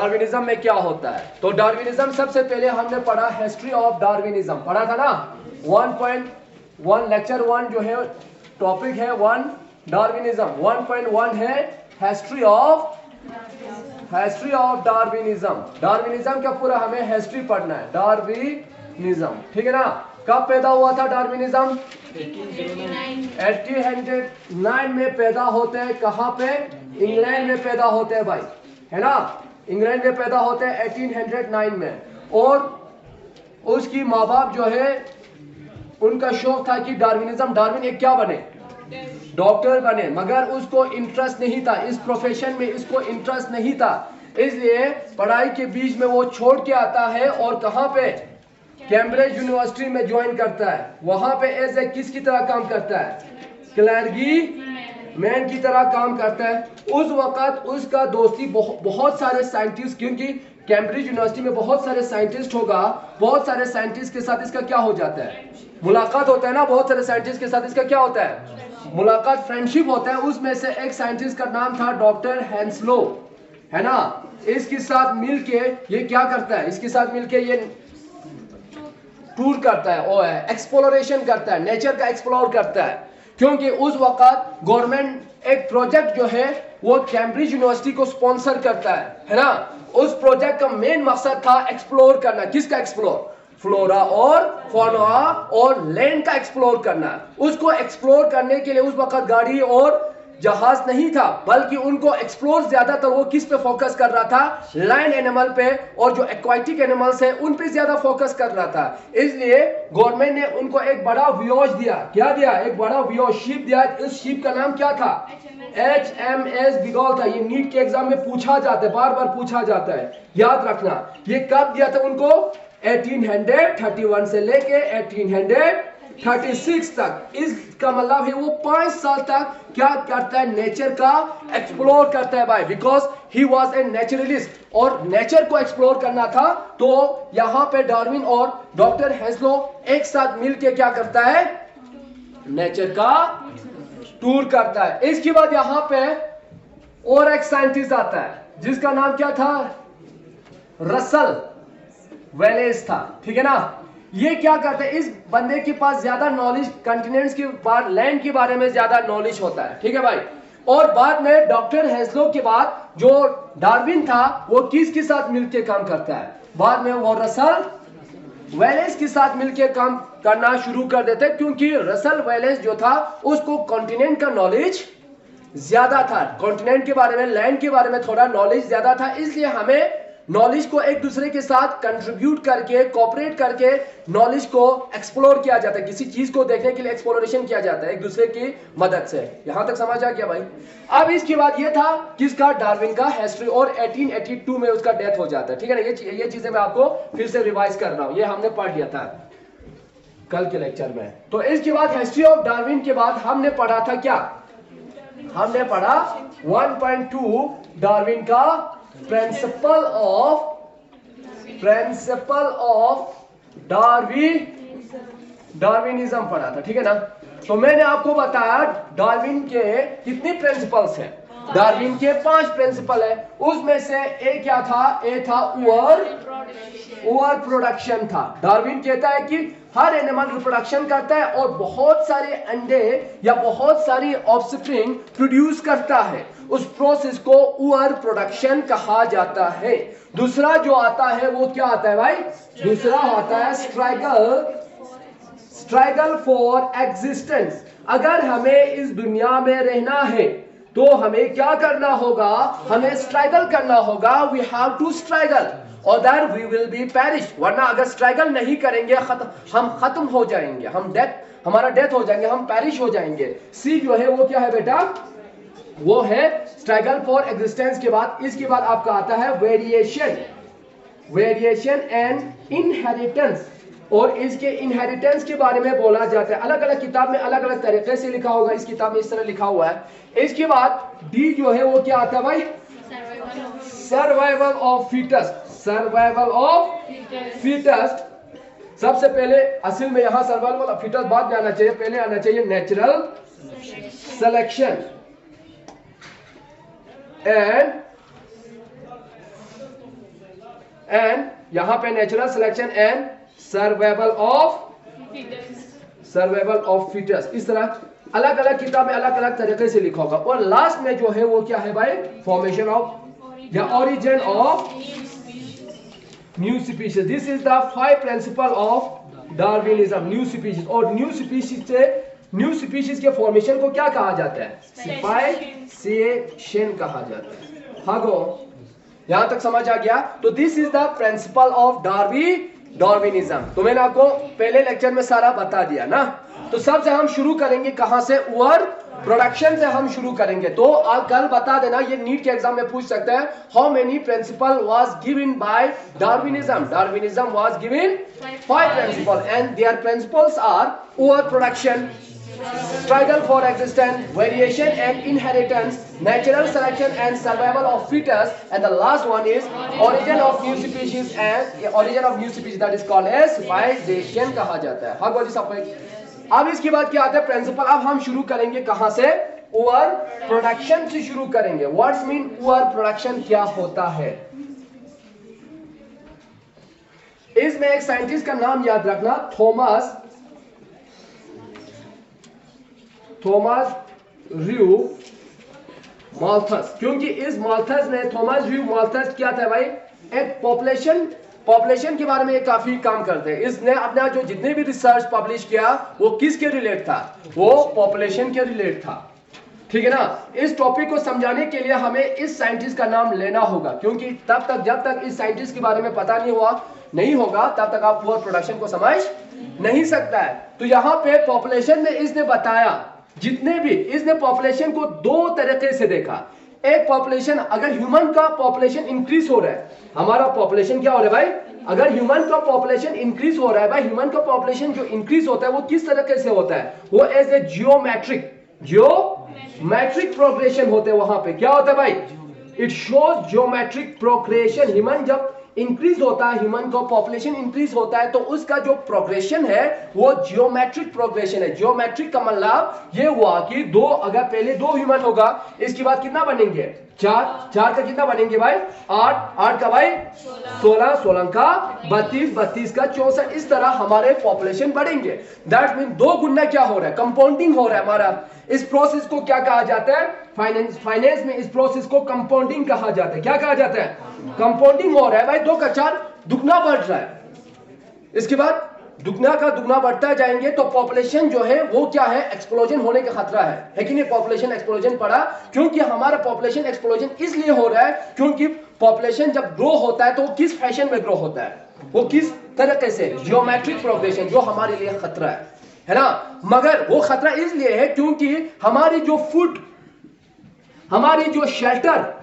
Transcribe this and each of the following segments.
Darwinism में क्या होता है। तो डार्विनिज्म सबसे पहले हमने पढ़ा हिस्ट्री ऑफ डार्विनिज्म, पढ़ा था ना 1.1 लेक्चर 1 जो है टॉपिक है 1 डार्विनिज्म, 1.1 है हिस्ट्री ऑफ डार्विनिज्म। डार्विनिज्म का पूरा हमें हिस्ट्री पढ़ना है, डार्विनिज्म, ठीक है ना। कब पैदा हुआ था डार्विनिज्म? 1809 में पैदा होते हैं। कहां पे? इंग्लैंड में पैदा होते हैं भाई, है ना, इंग्लैंड में पैदा होते हैं 1809 में। और उसकी माँ बाप जो है उनका शौक था कि डार्विन एक क्या बने, डॉक्टर बने, मगर उसको इंटरेस्ट नहीं था इस प्रोफेशन में, इसको इंटरेस्ट नहीं था, इसलिए पढ़ाई के बीच में वो छोड़ के आता है और कहां पे? कैम्ब्रिज यूनिवर्सिटी में ज्वाइन करता है। वहां पे एज ए किसकी तरह काम करता है? क्लर्गी मैन की तरह काम करता है। उस वक्त उसका दोस्ती बहुत सारे साइंटिस्ट, क्योंकि कैम्ब्रिज यूनिवर्सिटी में बहुत सारे साइंटिस्ट होगा, बहुत सारे साइंटिस्ट के साथ इसका क्या हो जाता है? मुलाकात होता है ना, बहुत सारे साइंटिस्ट के साथ इसका क्या होता है? मुलाकात, फ्रेंडशिप होता है। उसमें से एक साइंटिस्ट का नाम था डॉक्टर हेंसलो, है ना। इसके साथ मिलके ये क्या करता है? इसके साथ मिलके ये टूर करता है और एक्सप्लोरेशन करता है, नेचर का एक्सप्लोर करता है। क्योंकि उस वक्त गवर्नमेंट एक प्रोजेक्ट जो है वो कैम्ब्रिज यूनिवर्सिटी को स्पॉन्सर करता है ना। उस प्रोजेक्ट का मेन मकसद था एक्सप्लोर करना। किसका एक्सप्लोर? फ्लोरा और फौना और लैंड का एक्सप्लोर करना। उसको एक्सप्लोर करने के लिए उस वक्त गाड़ी और जहाज नहीं था, बल्कि उनको एक्सप्लोर ज्यादातर वो किस पे फोकस कर रहा था? लैंड एनिमल पे, और जो एक्वाटिक एनिमल्स है उन पे ज्यादा फोकस कर रहा था। इसलिए गवर्नमेंट ने उनको एक बड़ा व्योज दिया। क्या दिया? एक बड़ा व्योज शिप दिया। इस शिप का नाम क्या था? HMS बिगॉल था। ये नीट के एग्जाम में पूछा जाता है, बार बार पूछा जाता है, याद रखना। ये कब दिया था उनको? 1831 से लेके 1836 तक। इसका मतलब है वो 5 साल तक क्या करता है? नेचर का एक्सप्लोर करता है भाई, because he was a naturalist और नेचर को एक्सप्लोर करना था। तो यहां पे डार्विन और डॉक्टर हेंसलो एक साथ मिलकर क्या करता है? नेचर का टूर करता है। इसके बाद यहां पे और एक साइंटिस्ट आता है जिसका नाम क्या था? रसल वेलेस था, ठीक है ना। ये क्या करते हैं? इस बंदे के पास ज्यादा नॉलेज कॉन्टिनेंट्स के बारे, लैंड के बारे में ज्यादा नॉलेज होता है, ठीक है भाई। और बाद में डॉक्टर हेंसलो के बाद जो डार्विन था वो किसके साथ मिलकर काम करता है? बाद में वो रसल वेलेस के साथ मिलकर काम करना शुरू कर देते हैं, क्योंकि रसल वेलेस जो था उसको कॉन्टिनेंट का नॉलेज ज्यादा था, कॉन्टिनेंट के बारे में, लैंड के बारे में थोड़ा नॉलेज ज्यादा था। इसलिए हमें नॉलेज को एक दूसरे के साथ कंट्रीब्यूट करके, कोऑपरेट करके नॉलेज को एक्सप्लोर किया जाता है। किसी चीज को देखने के लिए एक्सप्लोरेशन किया जाता है एक दूसरे की मदद से। यहां तक समझ आ गया भाई? अब इसके बाद ये था किसका? डार्विन का हिस्ट्री। और 1882 में उसका डेथ हो जाता है, ठीक है ना। ये चीजें मैं आपको फिर से रिवाइज कर रहा हूं, ये हमने पढ़ लिया था कल के लेक्चर में। तो इसके बाद हिस्ट्री ऑफ डार्विन के बाद हमने पढ़ा था क्या? हमने पढ़ा 1.2 डार्विन का प्रिंसिपल ऑफ डार्विनिज्म पढ़ा था, ठीक है ना। तो मैंने आपको बताया डार्विन के कितने प्रिंसिपल्स हैं। डार्विन के 5 प्रिंसिपल है। उसमें से एक क्या था? ए था ओवर प्रोडक्शन था। डार्विन कहता है कि हर एनिमल रिप्रोडक्शन करता है और बहुत सारे अंडे या बहुत सारी ऑफस्प्रिंग प्रोड्यूस करता है। उस प्रोसेस को ओवर प्रोडक्शन कहा जाता है। दूसरा जो आता है वो क्या आता है भाई? दूसरा आता है स्ट्रगल फॉर एग्जिस्टेंस। अगर हमें इस दुनिया में रहना है तो हमें क्या करना होगा? हमें स्ट्रगल करना होगा। वी हैव टू स्ट्रगल और that we will be perish. वरना अगर स्ट्रगल नहीं करेंगे हम खत्म हो जाएंगे, हमारा डेथ हो जाएंगे, हम पेरिश हो जाएंगे। सी जो है वो क्या है बेटा? वो है स्ट्रगल फॉर एग्जिस्टेंस। के बाद इसके बाद आपका आता है वेरिएशन एंड इनहेरिटेंस। और इसके इनहेरिटेंस के बारे में बोला जाता है। अलग अलग किताब में अलग अलग तरीके से लिखा होगा, इस किताब में इस तरह लिखा हुआ है। इसके बाद डी जो है वो क्या आता है भाई? Survival of fittest. सबसे पहले असल में यहां सर्वाइवल ऑफ फिटेस्ट बाद में आना चाहिए, पहले आना चाहिए नेचुरल सिलेक्शन एंड एंड यहाँ पे natural selection and survival of fittest. इस तरह अलग अलग किताब में अलग अलग तरीके से लिखा होगा। और लास्ट में जो है वो क्या है भाई, फॉर्मेशन ऑफ या origin of new species. This is the 5 principle of Darwinism, new species. और न्यू स्पीशीज से न्यू स्पीशीज के फॉर्मेशन को क्या कहा जाता है, स्पाइसिएशन कहा जाता है। हाँ गो, यहां तक समझ आ गया। तो this is the principle of Darwinism. तो मैंने आपको पहले लेक्चर में सारा बता दिया ना। तो सबसे हम शुरू करेंगे कहां से, ओवर प्रोडक्शन से हम शुरू करेंगे। तो आप कल बता देना, ये नीट के एग्जाम में पूछ सकते हैं, how many principle was given by Darwinism. Darwinism was given 5 principle and their principles are over production, struggle for existence, variation and inheritance, natural selection and survival of fetus, and the last one is origin of new species and origin of new species, that is called as speciation कहा जाता है। हाँ बोलिए सब। अब इसके बाद क्या आता है, प्रिंसिपल। अब हम शुरू करेंगे कहां से, ओवर प्रोडक्शन से शुरू करेंगे। व्हाट्स मीन ओवर प्रोडक्शन, क्या होता है। इसमें एक साइंटिस्ट का नाम याद रखना, थॉमस र्यू माल्थस। क्योंकि इस माल्थस ने, थॉमस र्यू माल्थस क्या था भाई, एक पॉपुलेशन के बारे में काफी काम करते हैं। इसने अपना जो जितने भी रिसर्च पब्लिश किया वो किसके रिलेट था, वो पॉपुलेशन के रिलेट था। ठीक है ना। इस टॉपिक को समझाने के लिए हमें इस साइंटिस्ट का नाम लेना होगा, क्योंकि तब तक जब तक इस साइंटिस्ट के बारे में पता नहीं होगा तब तक आप ओवर प्रोडक्शन को समझ नहीं सकता है। तो यहाँ पे पॉपुलेशन में इसने बताया, जितने भी इसने पॉपुलेशन को 2 तरीके से देखा। एक पॉपुलेशन, अगर ह्यूमन का पॉपुलेशन इंक्रीज हो रहा है, हमारा पॉपुलेशन क्या हो रहा है भाई, अगर ह्यूमन का पॉपुलेशन इंक्रीज हो रहा है भाई, ह्यूमन का पॉपुलेशन जो इंक्रीज होता है वो किस तरीके से होता है, वो एज ए जियोमेट्रिक प्रोग्रेशन होते हैं। वहां पे क्या होता है भाई, it shows geometric progression. Human जब इंक्रीज होता है, ह्यूमन का पॉपुलेशन इंक्रीज होता है, तो उसका जो प्रोग्रेशन है वो जियोमेट्रिक प्रोग्रेशन है। जियोमेट्रिक का मतलब ये हुआ कि अगर पहले 2 ह्यूमन होगा, इसके बाद कितना बनेंगे, 4 का कितना बनेंगे भाई, 8 का भाई 16 का 32 का 64। इस तरह हमारे पॉपुलेशन बढ़ेंगे। दैट मीन 2 गुना क्या हो रहा है, कंपाउंडिंग हो रहा है हमारा। इस प्रोसेस को क्या कहा जाता है, फाइनेंस में इस प्रोसेस को कंपाउंडिंग कहा जाता है। क्या कहा जाता है, कंपाउंडिंग हो रहा है भाई। 2 का 4 दुगना बढ़ रहा है, इसके बाद दुगना का दुगना बढ़ता जाएंगे, तो पॉपुलेशन जो है वो क्या है, एक्सप्लोजन होने का खतरा है कि नहीं। पॉपुलेशन एक्सप्लोजन पड़ा, क्योंकि हमारा पॉपुलेशन एक्सप्लोजन इसलिए हो रहा है क्योंकि पॉपुलेशन जब ग्रो होता है तो वो किस फैशन में ग्रो होता है, वो किस तरीके से, जियोमेट्रिक प्रोग्रेशन, जो हमारे लिए खतरा है ना। मगर वो खतरा इसलिए है क्योंकि हमारी जो फूड, हमारी जो शेल्टर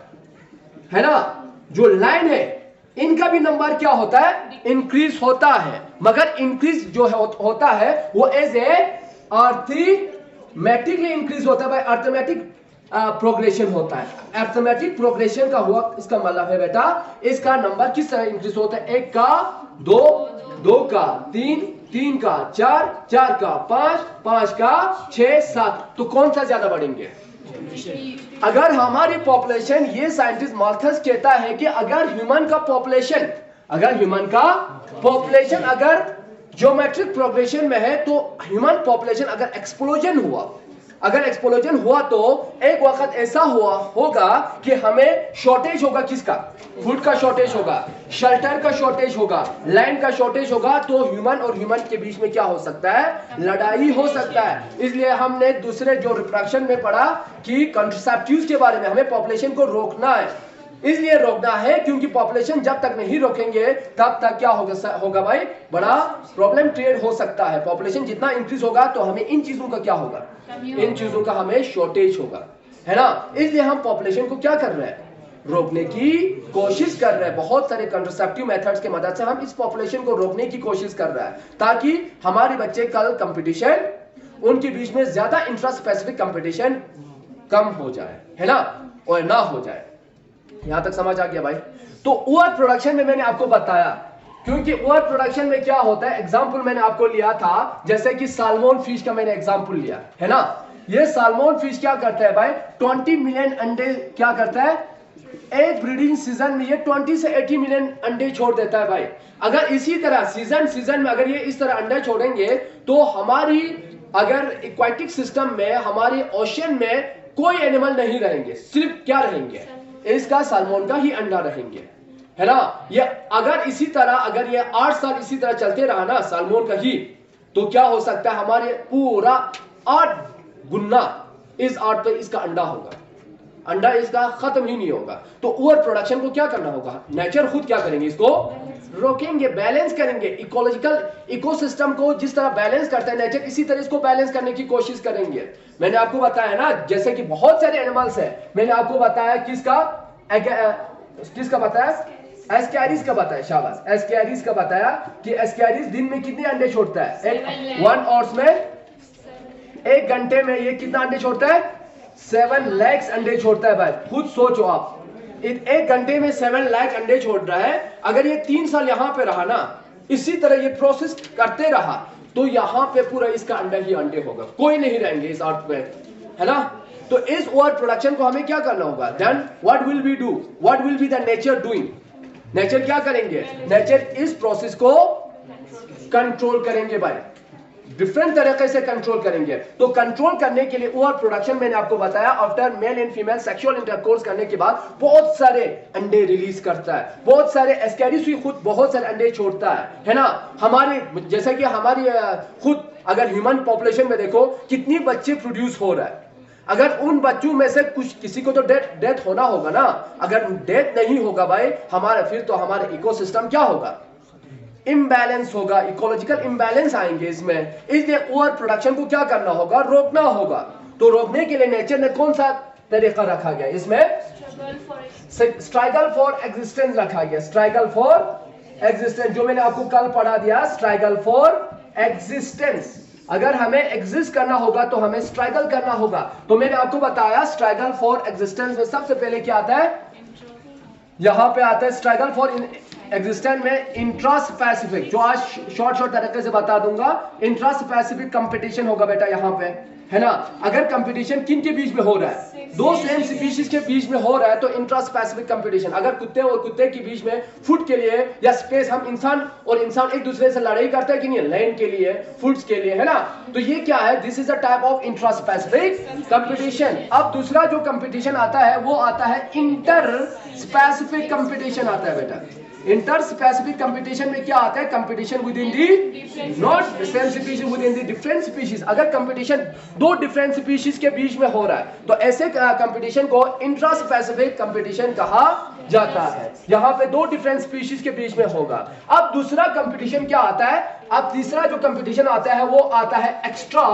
है ना, जो लैंड है, इनका भी नंबर क्या होता है, इंक्रीज होता है। मगर इंक्रीज जो होता है वो एज ए अर्थमेटिकली इंक्रीज होता है भाई, अर्थमेटिक प्रोग्रेशन होता है। अर्थमेटिक प्रोग्रेशन का हुआ, इसका मतलब है बेटा, इसका नंबर किस तरह इंक्रीज होता है, 1 का 2 का 3 का 4 का 5 का 6 7। तो कौन सा ज्यादा बढ़ेंगे, अगर हमारी पॉपुलेशन, ये साइंटिस्ट माल्थस कहता है कि अगर ह्यूमन का पॉपुलेशन अगर ज्योमेट्रिक प्रोग्रेशन में है, तो ह्यूमन पॉपुलेशन अगर एक्सप्लोजन हुआ तो एक वक्त ऐसा होगा कि हमें शॉर्टेज होगा, किसका, फूड का शॉर्टेज होगा, शेल्टर का शॉर्टेज होगा, लैंड का शॉर्टेज होगा। तो ह्यूमन और ह्यूमन के बीच में क्या हो सकता है, लड़ाई हो सकता है। इसलिए हमने दूसरे जो रिप्रोडक्शन में पढ़ा कि कंट्रासेप्टिव्स के बारे में, हमें पॉपुलेशन को रोकना है। इसलिए रोकना है क्योंकि पॉपुलेशन जब तक नहीं रोकेंगे तब तक क्या होगा भाई, बड़ा प्रॉब्लम क्रिएट हो सकता है। पॉपुलेशन जितना इंक्रीज होगा तो हमें इन चीजों का क्या होगा, इन चीजों का हमें शॉर्टेज होगा, है ना। इसलिए हम पॉपुलेशन को क्या कर रहे हैं, रोकने की कोशिश कर रहे हैं। बहुत सारे कंट्रासेप्टिव मेथड्स के मदद से हम इस पॉपुलेशन को रोकने की कोशिश कर रहे हैं, ताकि हमारे बच्चे कल कंपटीशन, उनके बीच में ज्यादा इंट्रा स्पेसिफिक कंपटीशन कम हो जाए, है ना, और ना हो जाए। यहां तक समझ आ गया भाई। तो ओवर प्रोडक्शन में मैंने आपको बताया, क्योंकि ओवर प्रोडक्शन में क्या होता है, एग्जांपल मैंने आपको लिया था, जैसे कि साल्मोन फिश का मैंने एग्जांपल लिया है ना। ये साल्मोन फिश क्या करता है भाई, 20 मिलियन अंडे क्या करता है, एक ब्रीडिंग सीजन में ये 20 से 80 मिलियन अंडे छोड़ देता है भाई। अगर इसी तरह सीजन में अगर ये इस तरह अंडे छोड़ेंगे तो हमारी अगर एक्वाटिक सिस्टम में, हमारी ओशन में कोई एनिमल नहीं रहेंगे, सिर्फ क्या रहेंगे, इसका साल्मोन का ही अंडा रहेंगे, है ना। ये अगर इसी तरह अगर ये 8 साल इसी तरह चलते रहा ना साल्मोन का ही, तो क्या हो सकता है हमारे पूरा 8 गुना इस 8 पे इसका अंडा होगा, अंडा इसका खत्म ही नहीं होगा। तो ओवर प्रोडक्शन को क्या करना होगा, नेचर खुद क्या करेंगे, इसको रोकेंगे, बैलेंस करेंगे। इकोलॉजिकल इकोसिस्टम को जिस तरह बैलेंस करता है नेचर, इसी तरह इसको बैलेंस करने की कोशिश करेंगे। मैंने आपको बताया ना, जैसे कि बहुत सारे एनिमल्स है, मैंने आपको बताया किसका बताया, एस्कैरिस का बताया, शाबाश, एस्कैरिस का बताया कि एस्कैरिस दिन में कितने अंडे छोड़ता है, 1 आवर्स में, 1 घंटे में ये कितना अंडे छोड़ता है, 7 लाख अंडे छोड़ता है भाई। खुद सोचो आप, 1 घंटे में 7 लाख अंडे छोड़ रहा है। अगर ये 3 साल यहाँ पे रहा ना, इसी तरह ये प्रोसेस करते रहा, तो यहाँ पे पूरा इसका अंडा ही अंडे होगा, कोई नहीं रहेंगे इस अर्थ में, है ना। तो इस ओवर प्रोडक्शन को हमें क्या करना होगा, then what will we do, what will be the nature doing, nature क्या करेंगे, नेचर इस प्रोसेस को कंट्रोल करेंगे भाई, डिफरेंट तरीके से कंट्रोल करेंगे। तो कंट्रोल करने के लिए ओवर प्रोडक्शन मैंने आपको बताया, after male and female sexual intercourse करने के बाद बहुत सारे अंडे रिलीज करता है, बहुत सारे एस्कैरिस भी खुद बहुत सारे अंडे छोड़ता है ना। हमारे जैसा कि हमारी खुद अगर ह्यूमन पॉपुलेशन में देखो कितनी बच्चे प्रोड्यूस हो रहा है, अगर उन बच्चों में से कुछ किसी को तो डेथ होना होगा ना, अगर डेथ नहीं होगा भाई हमारा, फिर तो हमारा इकोसिस्टम क्या होगा, इम्बैलेंस होगा, इकोलॉजिकल इम्बैलेंस आएंगे इसमें। इसलिए ओवर प्रोडक्शन को क्या करना होगा, रोकना होगा। तो रोकने के लिए नेचर ने कौन सा तरीका रखा गया, इसमें स्ट्रगल फॉर एग्जिस्टेंस रखा गया, स्ट्रगल फॉर एग्जिस्टेंस, जो मैंने आपको कल पढ़ा दिया, स्ट्रगल फॉर एग्जिस्टेंस। अगर हमें एग्जिस्ट करना होगा तो हमें स्ट्रगल करना होगा। तो मैंने आपको बताया स्ट्रगल फॉर एग्जिस्टेंस में सबसे पहले क्या आता है, यहां पे आता है स्ट्रगल फॉर एग्जिस्टेंस में इंट्रास पैसिफिक, जो आज शॉर्ट तरीके से बता दूंगा, इंट्रास पैसिफिक कंपटीशन होगा बेटा यहाँ पे, है ना। अगर कंपटीशन किन के बीच में हो रहा है, 2 सेम स्पीशीज के बीच में हो रहा है तो इंट्रास पैसिफिक कंपटीशन। अगर कुत्ते और कुत्ते के बीच में फूड के लिए या स्पेस, हम इंसान और इंसान एक दूसरे से लड़ाई करते हैं कि नहीं, लैंड के लिए, फूड्स के लिए, है ना। तो ये क्या है, this is a type of intraspecific competition. अब दूसरा जो कंपटीशन आता है वो आता है इंटर स्पेसिफिक कंपटीशन आता है बेटा। इंटर स्पेसिफिक कंपटीशन में क्या आता है, competition with in the not same species, with in the different species. अगर कंपटीशन 2 डिफरेंट स्पीशीज के बीच में हो रहा है तो ऐसे कंपटीशन को इंट्रा स्पेसिफिक कंपटीशन कहा जाता है। यहाँ पे 2 डिफरेंट स्पीशीज के बीच में होगा। अब दूसरा कंपटीशन क्या आता है, अब तीसरा जो कंपटीशन आता है वो आता है extra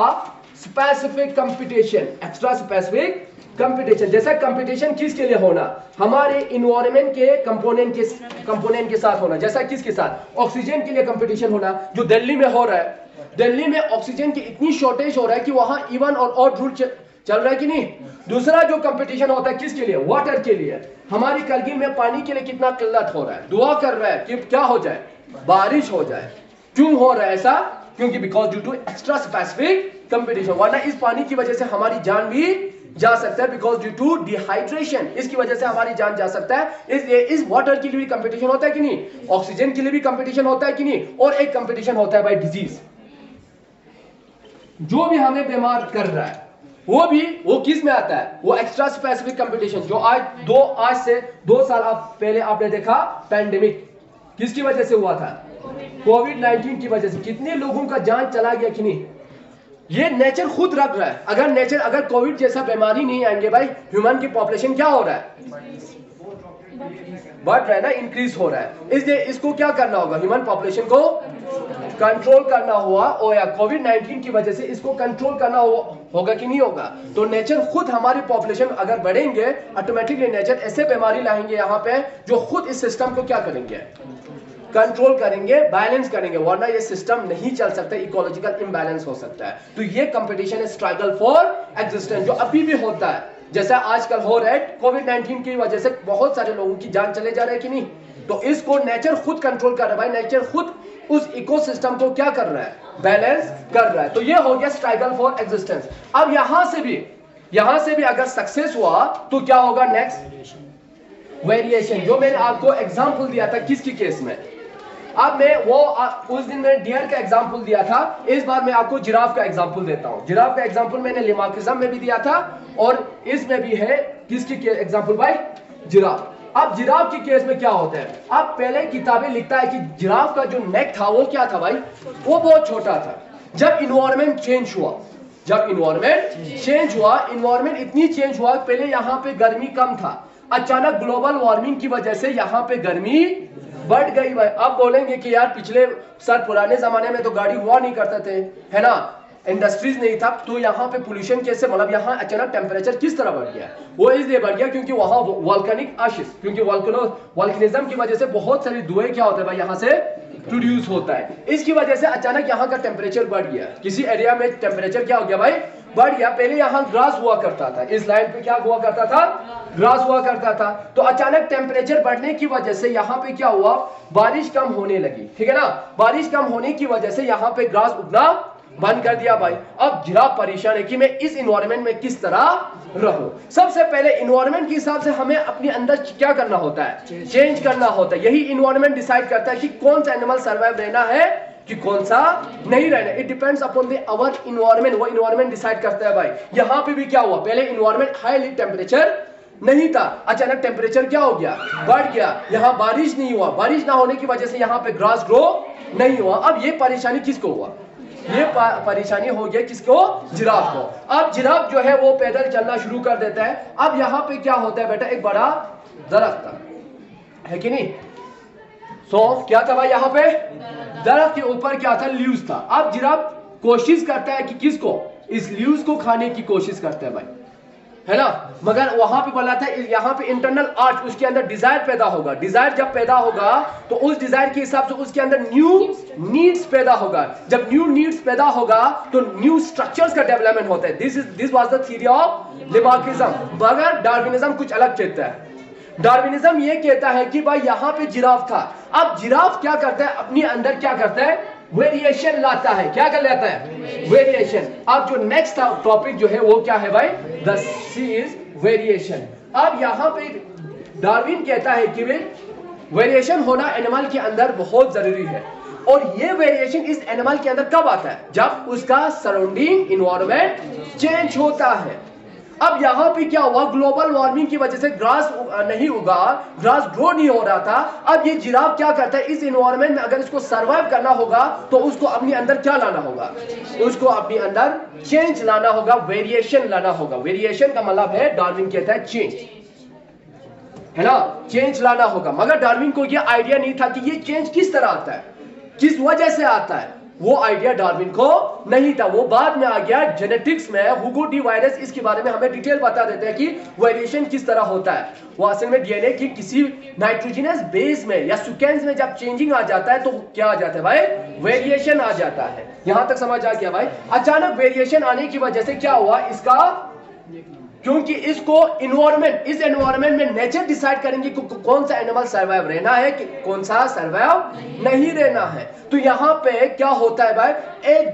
specific competition, extra specific competition. जैसा कंपटीशन किसके लिए होना, हमारे इन्वायरमेंट के कंपोनेंट के साथ होना। जैसा किसके साथ, ऑक्सीजन के लिए कंपटीशन होना, जो दिल्ली में हो रहा है। दिल्ली में ऑक्सीजन की इतनी शॉर्टेज हो रहा है कि वहां इवन और ऑड रूल चल रहा है कि नहीं। दूसरा जो कंपटीशन होता है किसके लिए, वाटर के लिए। हमारी करगिल में पानी के लिए कितना किल्लत हो रहा है, दुआ कर रहा है कि क्या हो जाए, बारिश हो जाए। क्यों हो रहा है ऐसा, क्योंकि because due to extra specific competition. वरना इस पानी की वजह से हमारी जान भी जा सकता है, बिकॉज ड्यू टू डिहाइड्रेशन, इसकी वजह से हमारी जान जा सकता है। इसलिए इस वाटर के लिए भी कंपटीशन होता है कि नहीं, ऑक्सीजन के लिए भी कंपटीशन होता है कि नहीं। और एक कंपटीशन होता है बाय डिजीज, जो भी हमें बीमार कर रहा है वो किस में आता है, वो एक्स्ट्रा स्पेसिफिक कंपटीशन। जो आज से 2 साल पहले आपने देखा पेंडेमिक, किसकी वजह से हुआ था, कोविड-19 की वजह से। कितने लोगों का जान चला गया कि नहीं, ये नेचर खुद रख रहा है। अगर कोविड जैसा बीमारी नहीं आएंगे भाई, ह्यूमन की पॉपुलेशन क्या हो रहा है, बढ़ रहा है ना, इंक्रीज हो रहा है। इसलिए इसको क्या करना होगा, ह्यूमन पॉपुलेशन को कंट्रोल करना हुआ, और या कोविड-19 की वजह से इसको कंट्रोल करना होगा कि नहीं होगा। तो नेचर खुद, हमारी पॉपुलेशन अगर बढ़ेंगे, ऑटोमेटिकली नेचर ऐसे बीमारी लाएंगे यहाँ पे जो खुद इस सिस्टम को क्या करेंगे, कंट्रोल करेंगे, बैलेंस करेंगे। वरना ये सिस्टम नहीं चल सकता, इकोलॉजिकल इम्बैलेंस हो सकता है। तो ये कंपटीशन है स्ट्रगल फॉर एग्जिस्टेंस, जो अभी भी होता है, जैसा आजकल हो रहा है। कोविड-19 की वजह से बहुत सारे लोगों की जान चले जा रहे हैं कि नहीं। तो इसको नेचर खुद कंट्रोल कर रहा है भाई, नेचर खुद उस इकोसिस्टम को क्या कर रहा है, बैलेंस कर रहा है। तो ये हो गया स्ट्रगल फॉर एग्जिस्टेंस। अब यहां से भी अगर सक्सेस हुआ तो क्या होगा नेक्स्ट, वेरिएशन, जो मैंने आपको एग्जांपल दिया था किसकी केस में। अब मैं वो उस दिन मैंने डियर का एग्जांपल दिया था, इस बार मैं आपको जिराफ का एग्जांपल देता हूं। जिराफ का एग्जांपल मैंने लिमाकिज्म में भी दिया था और इसमें भी है। किसकी एग्जांपल भाई? जिराफ। अब जिराफ की केस में क्या होता है, अब पहले किताबें लिखता है कि जिराफ का जो नेक था वो क्या था भाई, वो बहुत छोटा था। जब इन्वायरमेंट चेंज हुआ, जब इन्वायरमेंट चेंज हुआ, इन्वायरमेंट इतनी चेंज हुआ, पहले यहाँ पे गर्मी कम था, अचानक ग्लोबल वार्मिंग की वजह से यहाँ पे गर्मी बढ़ गई भाई। अब बोलेंगे कि यार पिछले पुराने जमाने में तो गाड़ी हुआ नहीं करते थे, है ना, इंडस्ट्रीज नहीं था, तो यहाँ पे पोल्यूशन कैसे, मतलब यहाँ अचानक टेम्परेचर किस तरह बढ़ गया? वो इसलिए बढ़ गया क्योंकि वहां वॉल्केनिक आशिश, क्योंकि वॉल्केनिज्म की वजह से बहुत सारी धुएं क्या होता है भाई यहाँ से प्रोड्यूस होता है। इसकी वजह से अचानक यहाँ का टेम्परेचर बढ़ गया। किसी एरिया में टेम्परेचर क्या हो गया भाई, बढ़ गया। पहले यहाँ ग्रास हुआ करता था, इस लाइन पे क्या हुआ करता था, ग्रास हुआ करता था। तो अचानक टेम्परेचर बढ़ने की वजह से यहाँ पे क्या हुआ, बारिश कम होने लगी, ठीक है ना। बारिश कम होने की वजह से यहाँ पे ग्रास उगना बंद कर दिया भाई। अब जिराफ परेशान है कि मैं इस इन्वायरमेंट में किस तरह रहूं। सबसे पहले इन्वायरमेंट के हिसाब से हमें अपने अंदर क्या करना होता है, चेंज करना होता है। यही इन्वायरमेंट डिसाइड करता है कि कौन सा एनिमल सर्वाइव रहना है कि कौन सा नहीं रहना। It depends upon the our environment, वो इन्वायरमेंट डिसाइड करता है भाई। यहाँ पे भी क्या हुआ, पहले इन्वायरमेंट हाईली टेम्परेचर नहीं था, अचानक टेम्परेचर क्या हो गया, बढ़ गया। यहाँ बारिश नहीं हुआ, बारिश ना होने की वजह से यहाँ पे ग्रास ग्रो नहीं हुआ। अब ये परेशानी किसको हुआ, ये परेशानी हो गया किसको, जिराफ को। अब जिराफ जो है वो पैदल चलना शुरू कर देता है। अब यहाँ पे क्या होता है बेटा, एक बड़ा दरख्त था, है कि नहीं। क्या था भाई यहाँ पे, दरख्त के ऊपर क्या था, लीव्स था। अब जिराफ कोशिश करता है कि किसको, इस लीव्स को खाने की कोशिश करता है भाई, है ना। मगर वहां पे बोला था यहाँ पे इंटरनल आर्ट, उसके अंदर डिजायर पैदा होगा। डिजायर जब पैदा होगा तो उस डिजायर के हिसाब से उसके अंदर न्यू नीड्स पैदा होगा। जब न्यू नीड्स पैदा होगा तो न्यू स्ट्रक्चर्स का डेवलपमेंट होता है। This was the theory of Lamarckism. मगर डार्विनिज्म कुछ अलग कहता है। डार्विनिज्म ये कहता है कि भाई यहाँ पे जिराफ था, अब जिराफ क्या करता है, अपने अंदर क्या करता है, वेरिएशन लाता है। क्या कर लेता है, वेरिएशन। अब जो नेक्स्ट टॉपिक जो है वो क्या है भाई, द सी इज वेरिएशन। अब यहाँ पे डार्विन कहता है कि वेरिएशन होना एनिमल के अंदर बहुत जरूरी है। और ये वेरिएशन इस एनिमल के अंदर कब आता है, जब उसका सराउंडिंग इन्वायरमेंट चेंज होता है। अब यहाँ पे क्या हुआ, ग्लोबल वार्मिंग की वजह से ग्रास नहीं उगा, ग्रास ग्रो नहीं हो रहा था। अब ये जिराफ क्या करता है, इस इन्वायरमेंट में अगर इसको सरवाइव करना होगा तो उसको अपने अंदर क्या लाना होगा, उसको अपने अंदर चेंज लाना होगा, वेरिएशन लाना होगा। वेरिएशन का मतलब है, डार्विन कहता है चेंज, है ना, चेंज लाना होगा। मगर डार्विन को ये आइडिया नहीं था कि ये चेंज किस तरह आता है, किस वजह से आता है। वो आइडिया डार्विन को नहीं था, वो बाद में आ गया जेनेटिक्स में। हुगो डी वायरस इसके बारे में हमें डिटेल बता देते हैं कि वेरिएशन किस तरह होता है। वो असल में डीएनए की किसी नाइट्रोजनस बेस में या सीक्वेंस में जब चेंजिंग आ जाता है तो क्या आ जाता है भाई, वेरिएशन आ जाता है। यहां तक समझ आ गया भाई। अचानक वेरिएशन आने की वजह से क्या हुआ, इसका, क्योंकि इसको इन्वायरमेंट, इस एनवायरमेंट में नेचर डिसाइड करेंगे कि कौन सा एनिमल सर्वाइव रहना है कि कौन सा सर्वाइव नहीं रहना है। तो यहाँ पे क्या होता है भाई, एक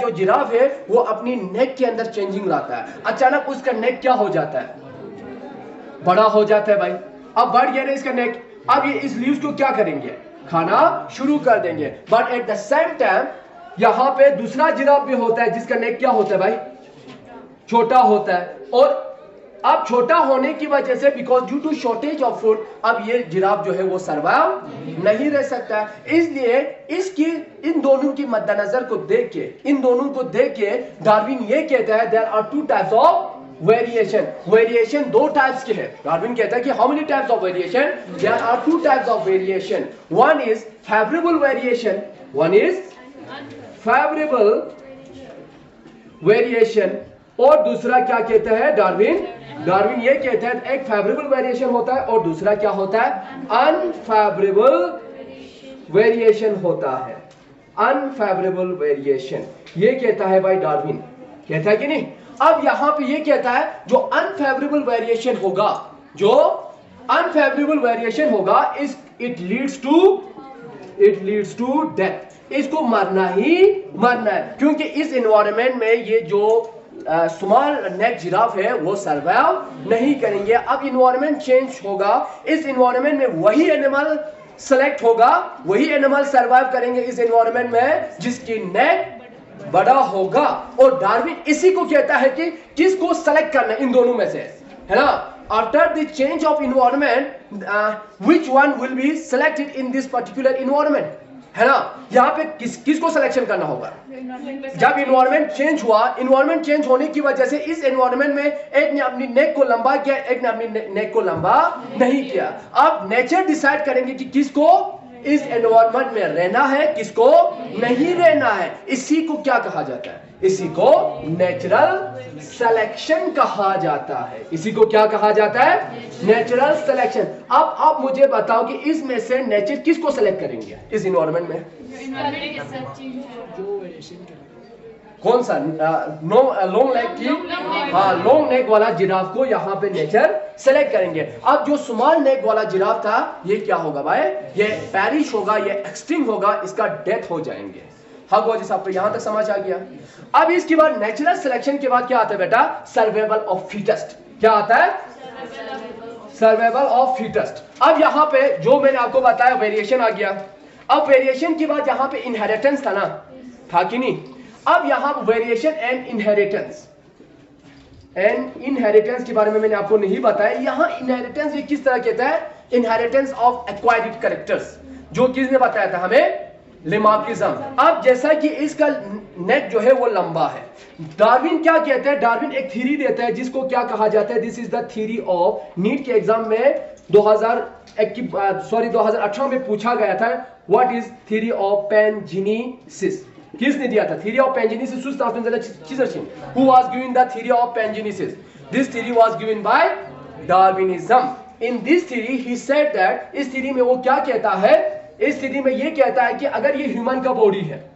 जो जिराफ है वो अपनी नेक के अंदर चेंजिंग लाता है। अचानक उसका नेक क्या हो जाता है, बड़ा हो जाता है भाई। अब बढ़ गया ना इसका नेक। अब ये इस लीव्स को क्या करेंगे, खाना शुरू कर देंगे। But at the same time यहाँ पे दूसरा जिराफ भी होता है जिसका नेक क्या होता है भाई, छोटा होता है। और अब छोटा होने की वजह से because due to shortage of food, अब ये जिराफ जो है वो सर्वाइव नहीं रह सकता। इसलिए इसकी इन दोनों की मद्देनजर को देख के, इन दोनों को देख के डार्विन ये कहता है there are two types of variation. Variation दो टाइप्स के हैं। डार्विन कहता है कि how many types of variation, there are two types of variation. One is favourable variation, one is favourable variation. और दूसरा क्या कहते हैं डार्विन, डार्विन ये कहते हैं एक फेवरेबल वेरिएशन होता है और दूसरा क्या होता है, अनफेवरेबल वेरिएशन होता है। अनफेवरेबल वेरिएशन ये कहता है भाई डार्विन, कहता है कि नहीं। अब यहां पे ये कहता है जो अनफेवरेबल वेरिएशन होगा, जो अनफेवरेबल वेरिएशन होगा इट लीड्स टू डेथ। इसको मरना ही मरना है, क्योंकि इस एनवायरनमेंट में ये जो स्मॉल नेक जिराफ है वो सर्वाइव नहीं करेंगे। अब इन्वायरमेंट चेंज होगा, इस इन्वायरमेंट में वही एनिमल सेलेक्ट होगा, वही एनिमल सर्वाइव करेंगे इस इन्वायरमेंट में जिसकी नेक बड़ा होगा। और डार्विन इसी को कहता है कि किसको सेलेक्ट करना इन दोनों में से, है ना। After the change of environment which one will be selected in this particular environment, है ना। यहाँ पे किसको सिलेक्शन करना होगा जब इन्वायरमेंट चेंज हुआ। इन्वायरमेंट चेंज होने की वजह से इस इन्वायरमेंट में एक ने अपनी नेक को लंबा किया, एक ने अपनी नेक को लंबा नहीं किया। अब नेचर डिसाइड करेंगे कि किसको इस एनवायरनमेंट में रहना है, किसको नहीं रहना है। इसी को क्या कहा जाता है? इसी को नेचुरल सिलेक्शन कहा जाता है। इसी को क्या कहा जाता है? Natural selection. अब आप मुझे बताओ कि इसमें से नेचर किसको सेलेक्ट करेंगे इस इन्वायरमेंट में? कौन सा? लॉन्ग लेग की, हाँ, लॉन्ग नेक वाला जिराफ को यहाँ पे नेचर सेलेक्ट करेंगे। अब जो स्मॉल नेक वाला जिराफ था ये क्या होगा भाई? ये पेरिश होगा, ये एक्सटिंक्ट होगा, इसका डेथ हो जाएंगे। हाँ गोजी साहब, तो यहां तक समझ आ गया। अब इसके बाद नेचुरल सिलेक्शन के बाद क्या आता है बेटा? Survival of fittest. क्या आता है? Survival of fittest. अब यहाँ पे जो मैंने आपको बताया वेरिएशन आ गया। अब वेरिएशन के बाद यहाँ पे इनहेरिटेंस था ना, था कि नहीं? अब यहाँ variation and inheritance, and inheritance के बारे में मैंने आपको नहीं बताया। यहाँ इनहेरिटेंस ये किस तरह कहता है? इनहेरिटेंस ऑफ एक्वायर्ड कैरेक्टर्स, जो किसने बताया था हमें? लेमार्किज्म। अब जैसा कि इसका नेक जो है वो लंबा है, डार्विन क्या कहता है? डार्विन एक थ्योरी देता है जिसको क्या कहा जाता है? This is the theory of, NEET के एग्जाम में 2018 में पूछा गया था, what is theory of pangenesis? किसने दिया था? Theory of pangenesis who was given the theory of pangenesis? This theory was given by Darwinism. In this theory he said that, इस थ्योरी में वो क्या कहता है? इस थ्योरी में ये कहता है कि अगर ये ह्यूमन का बॉडी है,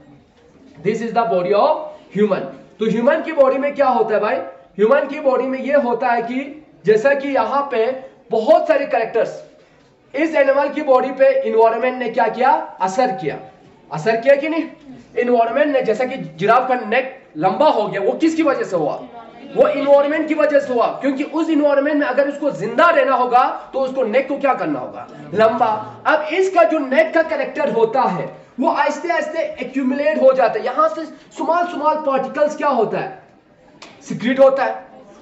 this is the body of human, तो ह्यूमन की बॉडी में क्या होता है भाई? ह्यूमन की बॉडी में ये होता है कि जैसा कि यहाँ पे बहुत सारे कैरेक्टर्स, इस एनिमल की बॉडी पे इन्वायरमेंट ने क्या किया? असर किया। असर किया कि नहीं? इन्वायरमेंट ने, जैसा कि जिराफ का नेक लंबा हो गया, वो किसकी वजह से हुआ? वो इन्वायरमेंट की वजह से हुआ, क्योंकि उस इन्वायरमेंट में अगर उसको जिंदा रहना होगा तो उसको नेक को क्या करना होगा? लंबा। अब इसका जो नेक का कैरेक्टर होता है वो आहिस्ते आहिस्ते एक्यूमुलेट हो जाता है। यहां से स्मॉल स्मॉल पार्टिकल्स क्या होता है? सीक्रेट होता है।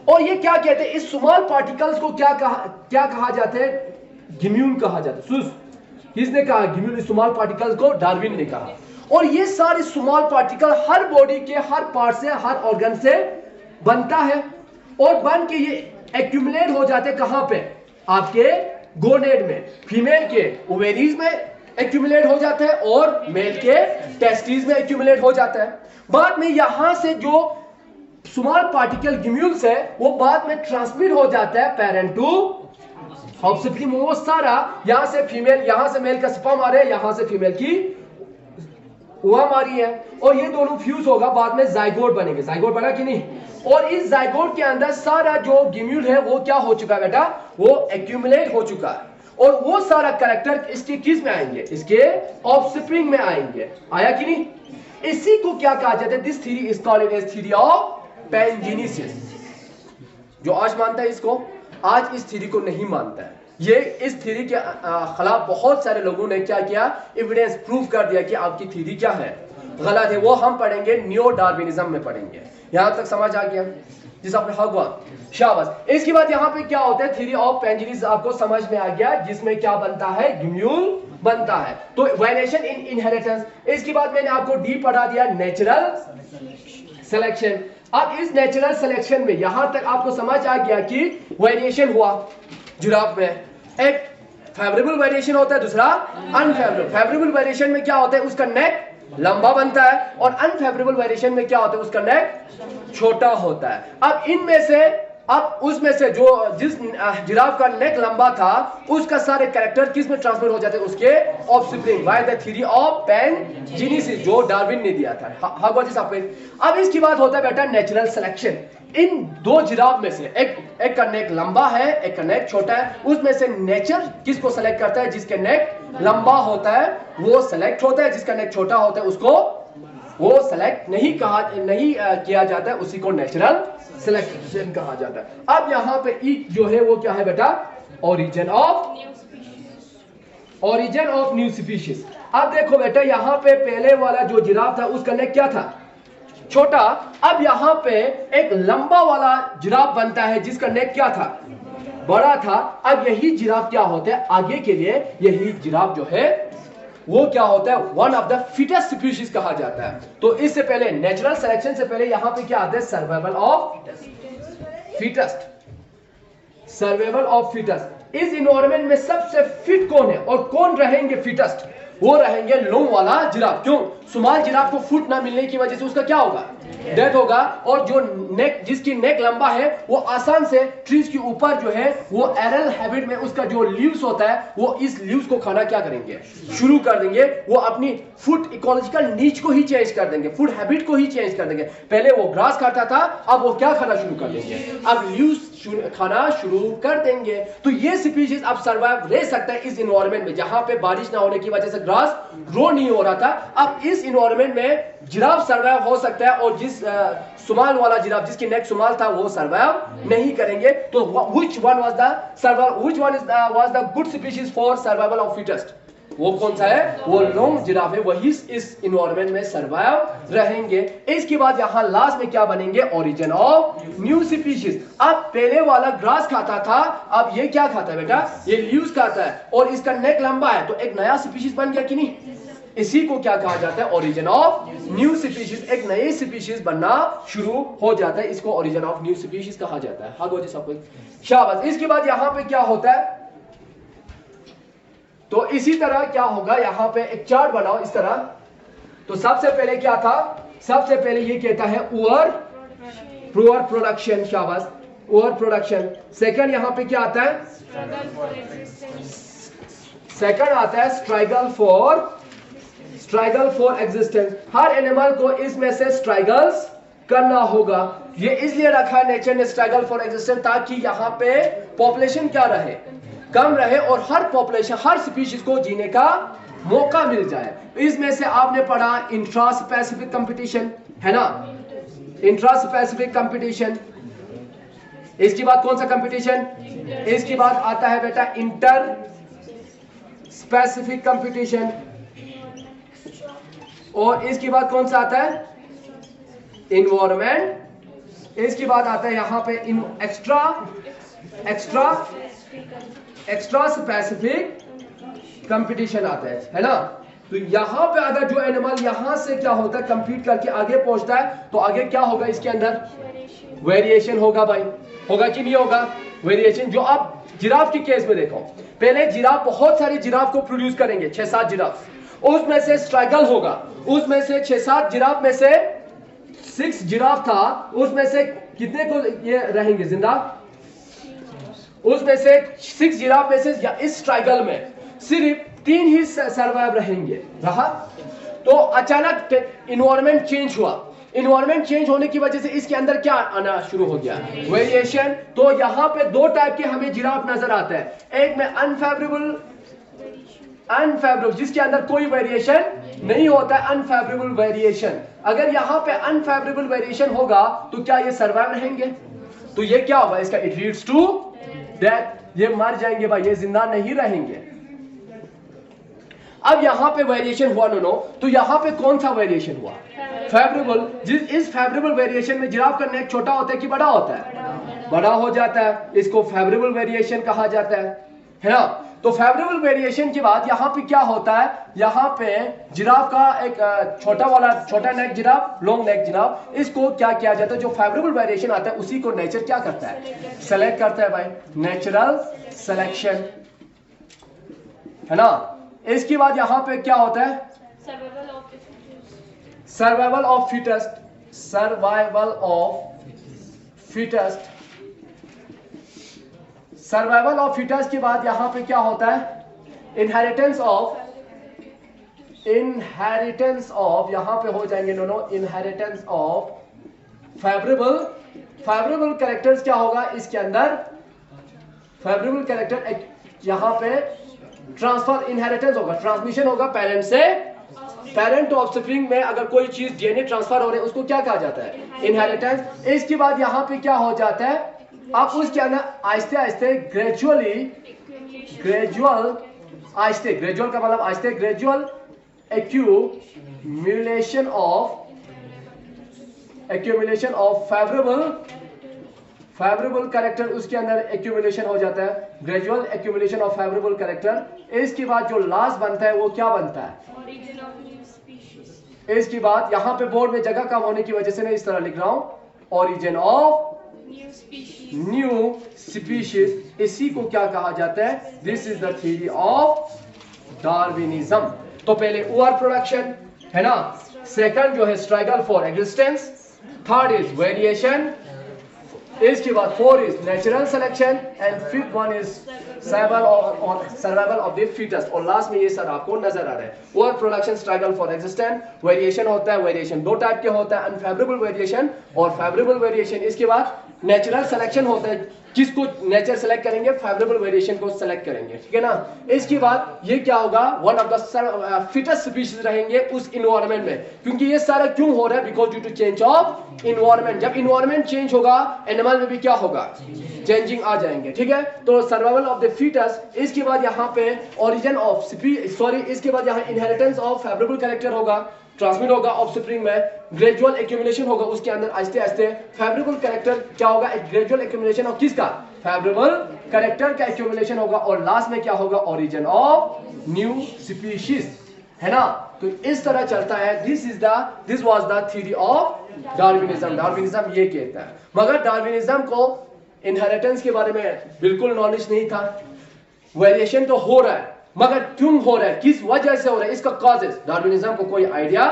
और ये क्या कहते हैं? इस स्मॉल पार्टिकल्स को क्या कहा जाता है? गिम्यूल कहा जाता है। किसने कहा गिम्यूल? स्मॉल पार्टिकल्स को डार्विन ने कहा। और ये सारे स्मॉल पार्टिकल हर बॉडी के हर पार्ट से, हर ऑर्गन से बनता है, और बन के ये एक्यूमुलेट हो जाते हैं। कहां पे? आपके गोनेड में। फीमेल के ओवेरीज में एक्यूमुलेट हो जाता है और मेल के टेस्टिस में एक्यूमुलेट हो जाता है। बाद में यहां से जो स्मॉल पार्टिकल गिम्यूल्स है वो बाद में ट्रांसमिट हो जाता है पेरेंट टू ऑफस्प्रिंग। वो सारा यहां से फीमेल, यहां से मेल का स्पर्म आ रहा है, यहां से फीमेल की ओवम आ रही है, और ये दोनों फ्यूज होगा, बाद में जाइगोट बनेंगे। जाइगोट बना कि नहीं? और इस जाइगोट के अंदर सारा जो गिम्यूल है वो क्या हो चुका है बेटा? वो एक्यूमुलेट हो चुका है। और वो सारा कैरेक्टर इसके किस में आएंगे? इसके ऑफस्प्रिंग में आएंगे। आया कि नहीं? इसी को क्या कहा जाता है? This theory is called as theory of pangenesis. जो आज मानता है इसको, आज इस थ्योरी को नहीं मानता है। ये इस थ्योरी के खिलाफ बहुत सारे लोगों ने क्या किया? एविडेंस प्रूव कर दिया कि आपकी थ्योरी क्या है? गलत है। वो हम पढ़ेंगे नियो डार्विनिज्म में पढ़ेंगे। यहां तक समझ आ गया? जिस आपने हक हुआ, शाबाश। इसके बाद यहाँ पे क्या होता है? थ्योरी ऑफ पैनजेनेसिस आपको समझ में आ गया, जिसमें क्या बनता है? गिम्यूल बनता है। तो वेरिएशन इन इनहेरिटेंस। इसके बाद मैंने आपको डी पढ़ा दिया, नेचुरल सिलेक्शन। अब इस नेचुरल सिलेक्शन में यहां तक आपको समझ आ गया कि वेरिएशन हुआ जिराफ में। एक फेवरेबल वेरिएशन होता है, दूसरा अनफेवरेबल। फेवरेबल वेरिएशन में क्या होता है? उसका नेक लंबा बनता है, और अनफेवरेबल वेरिएशन में क्या होता है? उसका नेक छोटा होता है। अब इनमें से, अब उसमें से जो जिस जिराफ का नेक लंबा था उसका सारे कैरेक्टर किस में ट्रांसफर हो जाते हैं? उसके offspring, by the theory of pangenesis, जो डार्विन ने दिया था। हाँ बाजी साहब। अब इसकी बात होता है बेटा नेचुरल सिलेक्शन। इन दो जिराफ में से एक का नेक लंबा है, एक का नेक छोटा है, उसमें से नेचर किसको सेलेक्ट करता है? जिसके नेक लंबा होता है वो सेलेक्ट होता है, जिसका नेक छोटा होता है उसको वो सेलेक्ट नहीं किया जाता है, उसी को नेचुरल सिलेक्शन कहा जाता है। अब यहाँ पे ई जो है वो क्या है बेटा, ओरिजिन ऑफ न्यू स्पीशीज। अब देखो बेटा यहाँ पे पहले वाला जो जिराफ था उसका नेक क्या था, छोटा। अब यहाँ पे एक लंबा वाला जिराफ बनता है जिसका नेक क्या था, बड़ा था। अब यही जिराफ क्या होता है, आगे के लिए यही जिराफ जो है वो क्या होता है, one of the fittest species कहा जाता है। तो इससे पहले नेचुरल सिलेक्शन से पहले यहाँ पे क्या आता है, survival of fittest. Survival of fittest. इस इन्वायरमेंट में सबसे फिट कौन है और कौन रहेंगे फिटेस्ट, वो रहेंगे लोम वाला जिराफ। क्यों, स्मॉल जिराफ को फुट ना मिलने की वजह से उसका क्या होगा, डेथ होगा। और जो नेक, जिसकी नेक लंबा है वो आसान से ट्रीज के ऊपर जो है वो एरल हैबिट में उसका जो लीव्स होता है वो इस लीव्स को खाना क्या करेंगे, शुरू कर देंगे। वो अपनी फूड इकोलॉजिकल नीच को ही चेंज कर देंगे, फूड हैबिट को ही चेंज कर देंगे। पहले वो ग्रास खाता था, अब वो क्या खाना शुरू कर देंगे, अब लीव्स खाना शुरू कर देंगे। तो ये स्पीशीज अब सर्वाइव रह सकता है इस इन्वायरमेंट में जहां पे बारिश ना होने की वजह से ग्रास ग्रो नहीं हो रहा था। अब इस इन्वायरमेंट में जिराफ सर्वाइव हो सकता है और जिस सुमाल वाला जिराफ जिसकी नेक सुमाल था वो सर्वाइव नहीं करेंगे। तो which one was the good species for survival of fittest, वो कौन सा है, वो लॉन्ग जिराफ है, वही इस इन्वायरमेंट में सर्वाइव रहेंगे। इसके बाद यहाँ लास्ट में क्या बनेंगे, ओरिजिन ऑफ न्यू स्पीशीज। अब पहले वाला ग्रास खाता था, अब ये क्या खाता है बेटा, ये लीव्स खाता है और इसका नेक लंबा है, तो एक नया स्पीशीज बन गया कि नहीं। इसी को क्या कहा जाता है, ओरिजिन ऑफ न्यू स्पीशीज। एक नई स्पीशीज बनना शुरू हो जाता है, इसको ओरिजिन ऑफ न्यू स्पीशीज कहा जाता है। हाँ गोजी सब शाबाश। इसके बाद यहाँ पे क्या होता है, तो इसी तरह क्या होगा, यहाँ पे एक चार्ट बनाओ इस तरह। तो सबसे पहले क्या था, सबसे पहले ये कहता है पुअर प्रोडक्शन, शाबाश, पुअर प्रोडक्शन। सेकंड यहाँ पे क्या आता है, सेकंड आता है struggle for existence. Her animal को इसमें से स्ट्रगल्स करना होगा। ये इसलिए रखा है नेचर ने स्ट्रगल फॉर एग्जिस्टेंस, ताकि यहाँ पे पॉपुलेशन क्या रहे, कम रहे और हर पॉपुलेशन, हर स्पीशीज को जीने का मौका मिल जाए। इसमें से आपने पढ़ा इंट्रा स्पेसिफिक कंपटीशन, है ना, इंट्रा स्पेसिफिक कंपटीशन। इसके बाद कौन सा कंपटीशन, इसके बाद आता है बेटा इंटर स्पेसिफिक कंपटीशन। और इसके बाद कौन सा आता है, इन्वायरमेंट। इसके बाद आता है यहां पे एक्स्ट्रा स्पेसिफिक कंपटीशन आता है ना। तो यहां पे अगर जो एनिमल यहां से क्या होता है, कंपीट करके आगे पहुंचता है, तो आगे क्या होगा, इसके अंदर वेरिएशन होगा भाई, होगा कि नहीं होगा, वेरिएशन। जो आप जिराफ के केस में देखो, पहले जिराफ बहुत सारे जिराफ को प्रोड्यूस करेंगे, 6-7 जिराफ, उसमें से स्ट्रगल होगा, उसमें से 6-7 जिराफ में से 6 जिराफ था, उसमें से कितने को ये रहेंगे जिंदा, उसमें से 6 जिराफ में से इस स्ट्रगल में सिर्फ 3 ही सर्वाइव रहेंगे रहा। तो अचानक इन्वायरमेंट चेंज हुआ, इन्वायरमेंट चेंज होने की वजह से इसके अंदर क्या आना शुरू हो गया, वेरिएशन। तो यहाँ पे 2 टाइप के हमें जिराफ नजर आता है, एक में अनफेवरेबल जिसके अंदर कोई वेरिएशन नहीं होता है, अनफेवरेबल वेरिएशन। अगर यहाँ पे अनफेवरेबल वेरिएशन होगा तो क्या ये सर्वाइव रहेंगे, तो ये क्या होगा, इसका इट लीड्स टू डेथ, ये मर जाएंगे भाई, ये जिंदा नहीं रहेंगे। अब यहां पे वेरिएशन हुआ नो, तो यहां पे कौन सा वेरिएशन हुआ, फेवरेबल। इस फेवरेबल वेरिएशन में जिराफ का नेक छोटा होता है कि बड़ा होता है, बड़ा हो जाता है, इसको फेवरेबल वेरिएशन कहा जाता है ना। तो फेवरेबल वेरिएशन के बाद यहाँ पे क्या होता है, यहाँ पे जिराफ का एक छोटा नेक जिराफ, लॉन्ग नेक जिराफ, इसको क्या किया जाता है, जो फेवरेबल वेरिएशन आता है उसी को नेचर क्या करता है, सेलेक्ट करता है भाई, नेचुरल सिलेक्शन, है ना। इसके बाद यहाँ पे क्या होता है, survival of fittest, survival of fittest. Survival of fittest के बाद यहां पे क्या होता है, इनहेरिटेंस ऑफ यहां पे हो जाएंगे दोनों, इनहेरिटेंस ऑफ फेवरेबल कैरेक्टर्स। क्या होगा इसके अंदर, फेवरेबल कैरेक्टर यहां पे ट्रांसफर, इनहेरिटेंस होगा, ट्रांसमिशन होगा पेरेंट से पेरेंट टू ऑफस्प्रिंग में अगर कोई चीज डीएनए ट्रांसफर हो रही है उसको क्या कहा जाता है? इनहेरिटेंस। इसके बाद यहाँ पे क्या हो जाता है, अब उसके अंदर आहिस्ते आहिस्ते ग्रेजुअल का मतलब आहिस्ते gradual accumulation of favourable character, उसके अंदर एक्यूमुलेशन हो जाता है, gradual accumulation of favourable character. इसके बाद जो लास्ट बनता है वो क्या बनता है? Origin of new species. इसके बाद यहाँ पे बोर्ड में जगह कम होने की वजह से मैं इस तरह लिख रहा हूं, ओरिजिन ऑफ न्यू स्पीशीज। इसी को क्या कहा जाता है? This is the theory of Darwinism. तो पहले ओवर प्रोडक्शन है ना, सेकंड जो है struggle for existence, third is variation, इसके बाद four is natural selection and fifth one is survival of the fittest. और लास्ट में ये सर आपको नजर आ रहा है, over production, struggle for existence, variation होता है, वेरिएशन दो टाइप के होता है, अनफेवरेबल वेरिएशन और फेवरेबल वेरिएशन। इसके बाद नेचुरल सिलेक्शन होता है, किसको नेचर सेलेक्ट करेंगे? फेवरेबल वेरिएशन को सेलेक्ट करेंगे, ठीक है ना। इसके बाद ये क्या होगा, one of the fittest species रहेंगे उस इन्वायरमेंट में, क्योंकि ये सारा क्यों हो रहा है? Because due to change of environment. जब इन्वायरमेंट चेंज होगा एनिमल में भी क्या होगा? चेंजिंग आ जाएंगे, ठीक है। तो सर्वाइवल ऑफ द फिटेस्ट। इसके बाद यहाँ पे ओरिजिन ऑफ इसके बाद यहाँ इनहेरिटेंस ऑफ फेवरेबल कैरेक्टर होगा, ट्रांसमिट होगा ऑफस्प्रिंग में, ग्रेजुअल एक्यूमुलेशन होगा, उसके अंदर आहिस्ते आहिस्ते फेवरेबल कैरेक्टर क्या होगा? एक ग्रेजुअल एक्यूमुलेशन ऑफ किसका? फेवरेबल कैरेक्टर का एक्यूमुलेशन होगा, और लास्ट में क्या होगा? ओरिजिन ऑफ न्यू स्पीशीज, है ना। तो इस तरह चलता है। This was the theory of Darwinism. Darwinism ये कहता है, मगर डार्विनिज्म को इनहेरिटेंस के बारे में बिल्कुल नॉलेज नहीं था। वेरिएशन तो हो रहा है, मगर क्यों हो रहा है, किस वजह से हो रहा है, इसका कॉजेस डार्विनिज्म को कोई आइडिया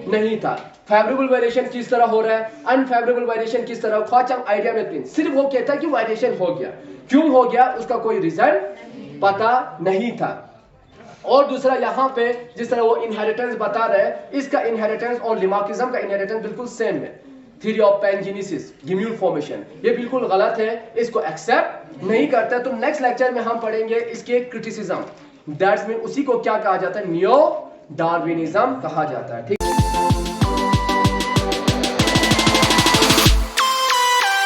नहीं था। फेवरेबल वेरिएशन किस तरह हो रहा है, अनफेवरेबल वेरिएशन किस तरह, ख्वाचम आइडिया में तीन, सिर्फ वो कहता है कि वेरिएशन हो गया, क्यों हो गया उसका कोई रीजन पता नहीं था। और दूसरा यहाँ पे जिस तरह वो इनहेरिटेंस बता रहे हैं, इसका इनहेरिटेंस और लिमार्किज्म का इनहेरिटेंस बिल्कुल सेम है। थ्योरी ऑफ पैनजेनेसिस, गिम्यूल फॉर्मेशन, ये बिल्कुल गलत है, इसको एक्सेप्ट नहीं करता। तो नेक्स्ट लेक्चर में हम पढ़ेंगे इसके क्रिटिसिज्म, दैट्स मीन उसी को क्या कहा जाता है? नियो डार्विनिज्म कहा जाता है, ठीक।